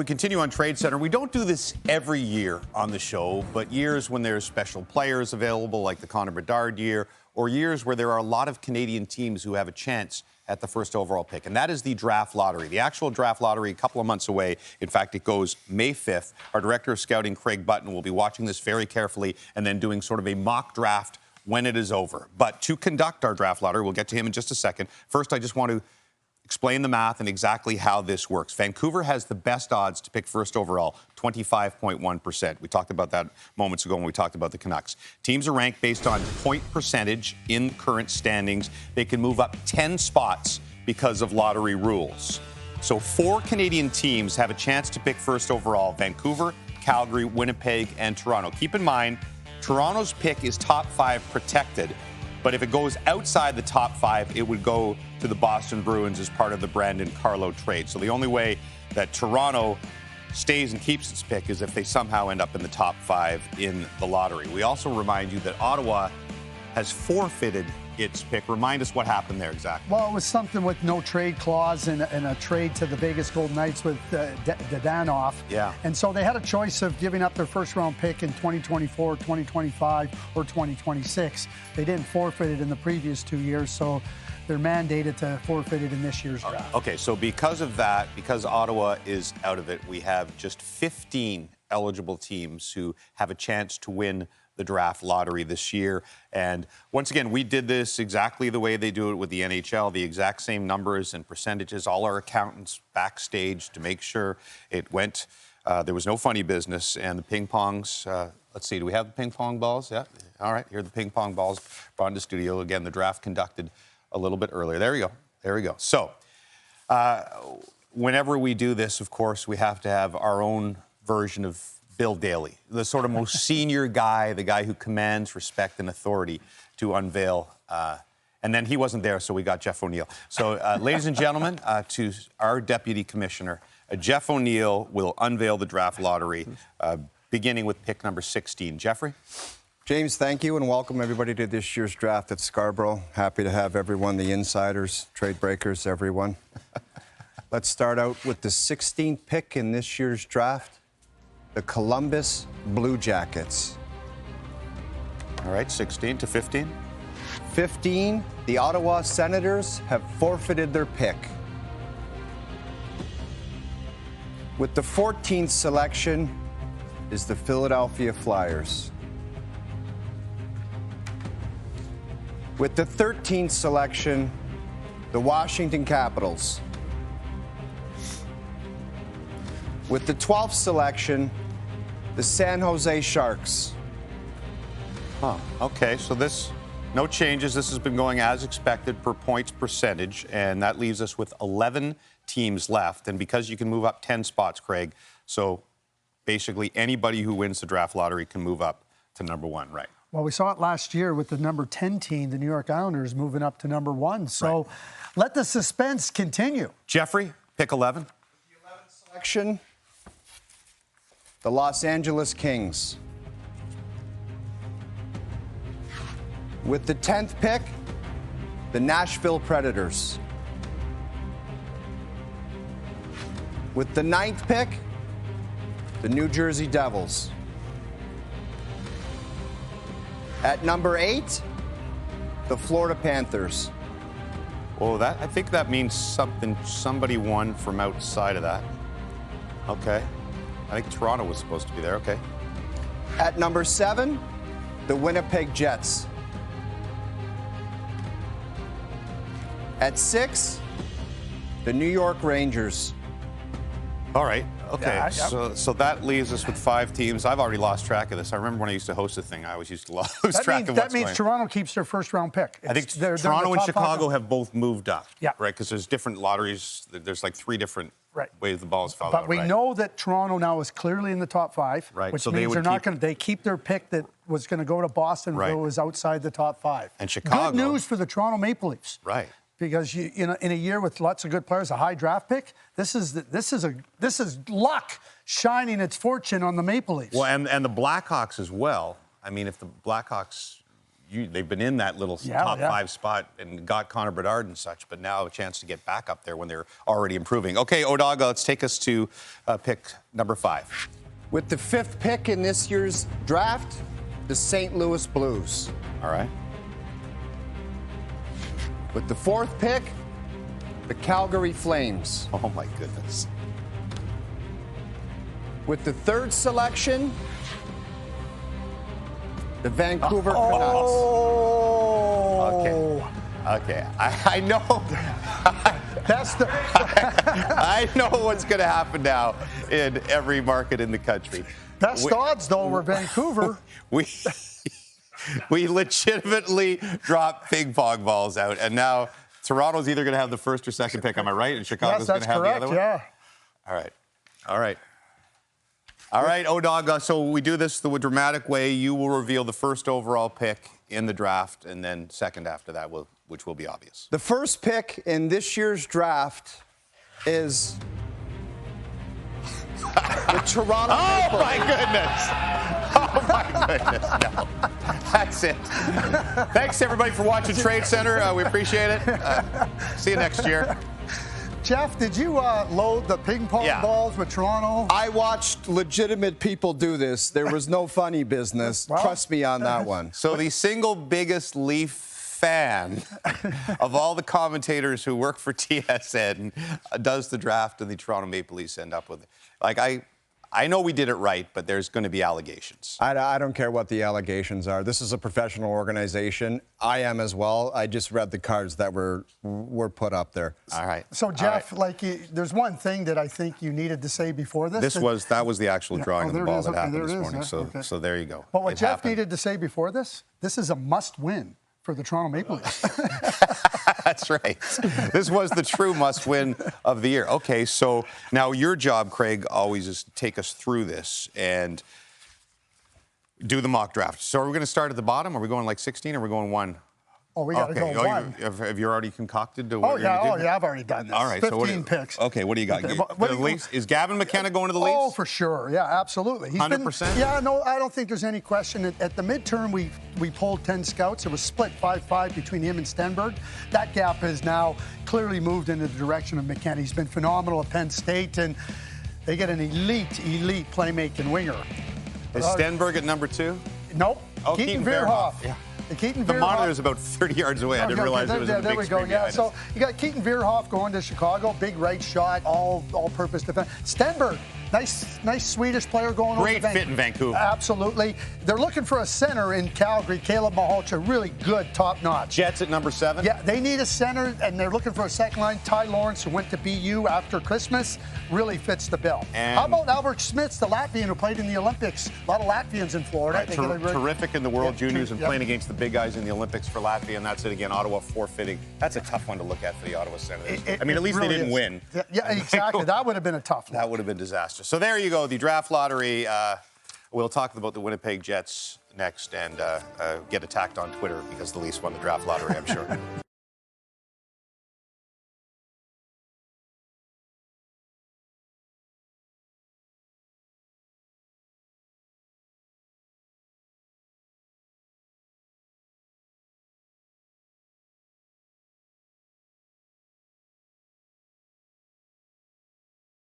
We continue on Trade Center. We don't do this every year on the show, but years when there's special players available, like the Connor Bedard year, or years where there are a lot of Canadian teams who have a chance at the first overall pick, and that is the draft lottery. The actual draft lottery, a couple of months away. In fact, it goes May 5th. Our director of scouting, Craig Button, will be watching this very carefully and then doing sort of a mock draft when it is over. But to conduct our draft lottery, we'll get to him in just a second. First, I just want to explain the math and exactly how this works. Vancouver has the best odds to pick first overall, 25.1%. We talked about that moments ago when we talked about the Canucks. Teams are ranked based on point percentage in current standings. They can move up 10 spots because of lottery rules. So 4 Canadian teams have a chance to pick first overall: Vancouver, Calgary, Winnipeg, and Toronto. Keep in mind, Toronto's pick is top 5 protected. But if it goes outside the top 5, it would go to the Boston Bruins as part of the Brandon Carlo trade. So the only way that Toronto stays and keeps its pick is if they somehow end up in the top 5 in the lottery. We also remind you that Ottawa has forfeited its pick. Remind us what happened there exactly. Well, it was something with no trade clause and a trade to the Vegas Golden Knights with Dadonov. Yeah. And so they had a choice of giving up their first-round pick in 2024, 2025, or 2026. They didn't forfeit it in the previous 2 years, so they're mandated to forfeit it in this year's draft. Okay, so because of that, because Ottawa is out of it, we have just 15 eligible teams who have a chance to win the draft lottery this year. And once again, we did this exactly the way they do it with the NHL, the exact same numbers and percentages, all our accountants backstage to make sure it went. There was no funny business. And the ping pongs, let's see, do we have the ping pong balls? Yeah. All right, here are the ping pong balls brought into studio. Again, the draft conducted a little bit earlier. There we go. There we go. So whenever we do this, of course, we have to have our own version of Bill Daly, the sort of most senior guy, the guy who commands respect and authority to unveil. And then he wasn't there, so we got Jeff O'Neill. So, ladies and gentlemen, to our deputy commissioner, Jeff O'Neill will unveil the draft lottery, beginning with pick number 16. Jeffrey? James, thank you, and welcome everybody to this year's draft at Scarborough. Happy to have everyone, the insiders, trade breakers, everyone. Let's start out with the 16th pick in this year's draft. The Columbus Blue Jackets. All right, 16 to 15. 15, the Ottawa Senators have forfeited their pick. With the 14th selection is the Philadelphia Flyers. With the 13th selection, the Washington Capitals. With the 12th selection, the San Jose Sharks. Okay, so this, no changes. This has been going as expected per points percentage, and that leaves us with 11 teams left. And because you can move up 10 spots, Craig, so basically anybody who wins the draft lottery can move up to number 1, right? Well, we saw it last year with the number 10 team, the New York Islanders, moving up to number 1. So let the suspense continue. Jeffrey, pick 11. The 11th selection, the Los Angeles Kings. With the 10th pick, the Nashville Predators. With the 9th pick, the New Jersey Devils. At number 8, the Florida Panthers. Oh, I think that means somebody won from outside of that. Okay. I think Toronto was supposed to be there. Okay. At number 7, the Winnipeg Jets. At 6, the New York Rangers. All right. Okay. So that leaves us with 5 teams. I've already lost track of this. I remember when I used to host a thing, I always used to lose track of what's That means Toronto keeps their first-round pick. I think Toronto and Chicago have both moved up. Yeah. Right, because there's different lotteries. There's like 3 different ways the balls fall out. But we know that Toronto now is clearly in the top 5, which so means they're not going to. They keep their pick that was going to go to Boston, who was outside the top 5. And Chicago. Good news for the Toronto Maple Leafs. Right. Because in a year with lots of good players, a high draft pick, this is luck shining its fortune on the Maple Leafs. Well, and the Blackhawks as well. I mean, if the Blackhawks they've been in that little top 5 spot and got Connor Bedard and such, but now a chance to get back up there when they're already improving. Okay, Odog, let's take us to pick number 5. With the 5th pick in this year's draft, the St. Louis Blues. All right. With the 4th pick, the Calgary Flames. Oh, my goodness. With the 3rd selection, the Vancouver Canucks. Okay. I know. That's the. I know what's going to happen now in every market in the country. Best odds, though, were Vancouver. We legitimately dropped ping pong balls out, and now Toronto's either going to have the 1st or 2nd pick. Am I right? And Chicago's going to have the other one? Yeah. All right, Odog. So we do this the dramatic way. You will reveal the 1st overall pick in the draft, and then 2nd after that, which will be obvious. The 1st pick in this year's draft is the Toronto Maple Leafs. My goodness. Oh, my goodness. No. That's it. Thanks, everybody, for watching Trade Center. We appreciate it. See you next year. Jeff, did you load the ping pong balls with Toronto? I watched legitimate people do this. There was no funny business. Well, trust me on that one. So the single biggest Leaf fan of all the commentators who work for TSN does the draft, and the Toronto Maple Leafs end up with it. Like, I know we did it right, but there's going to be allegations. I don't care what the allegations are. This is a professional organization. I am as well. I just read the cards that were put up there. All right. So, Jeff, there's one thing that I think you needed to say before this. That was the actual drawing of the ball that happened this morning. Okay. So there you go. But what Jeff needed to say before this is a must-win for the Toronto Maple Leafs. That's right. This was the true must-win of the year. Okay, so now your job, Craig, always is to take us through this and do the mock draft. So are we going to start at the bottom? Are we going like 16 or are we going 1? Oh, we got to go 1. Have you already concocted what you're going to do? I've already done this. All right. 15 picks. Okay, what do you got? Is Gavin McKenna going to the Leafs? Oh, for sure. Yeah, absolutely. 100%? Yeah, no, I don't think there's any question. At the midterm, we polled 10 scouts. It was split 5-5 between him and Stenberg. That gap has now clearly moved in the direction of McKenna. He's been phenomenal at Penn State, and they get an elite playmaking winger. Is Stenberg at number 2? Nope. Oh, Keaton Veerhoff. Yeah. The monitor is about 30 yards away. I didn't realize it was in the big screen. Yeah, so you got Keaton Veerhoff going to Chicago, big right shot, all-purpose defense. Stenberg, nice Swedish player going over Great fit in Vancouver. Absolutely. They're looking for a center in Calgary. Caleb Mahalcha, really good, top-notch. Jets at number 7? Yeah, they need a center, and they're looking for a second line. Ty Lawrence, who went to BU after Christmas, really fits the bill. And how about Albert Schmitz, the Latvian who played in the Olympics? A lot of Latvians in Florida. Terrific in the World Juniors and playing against the big guys in the Olympics for Latvia, and that's it again. Ottawa forfeiting. That's a tough one to look at for the Ottawa Senators. At least really they didn't win. Yeah, exactly. That would have been a tough one. That would have been disastrous. So there you go, the draft lottery. We'll talk about the Winnipeg Jets next and get attacked on Twitter because the Leafs won the draft lottery, I'm sure.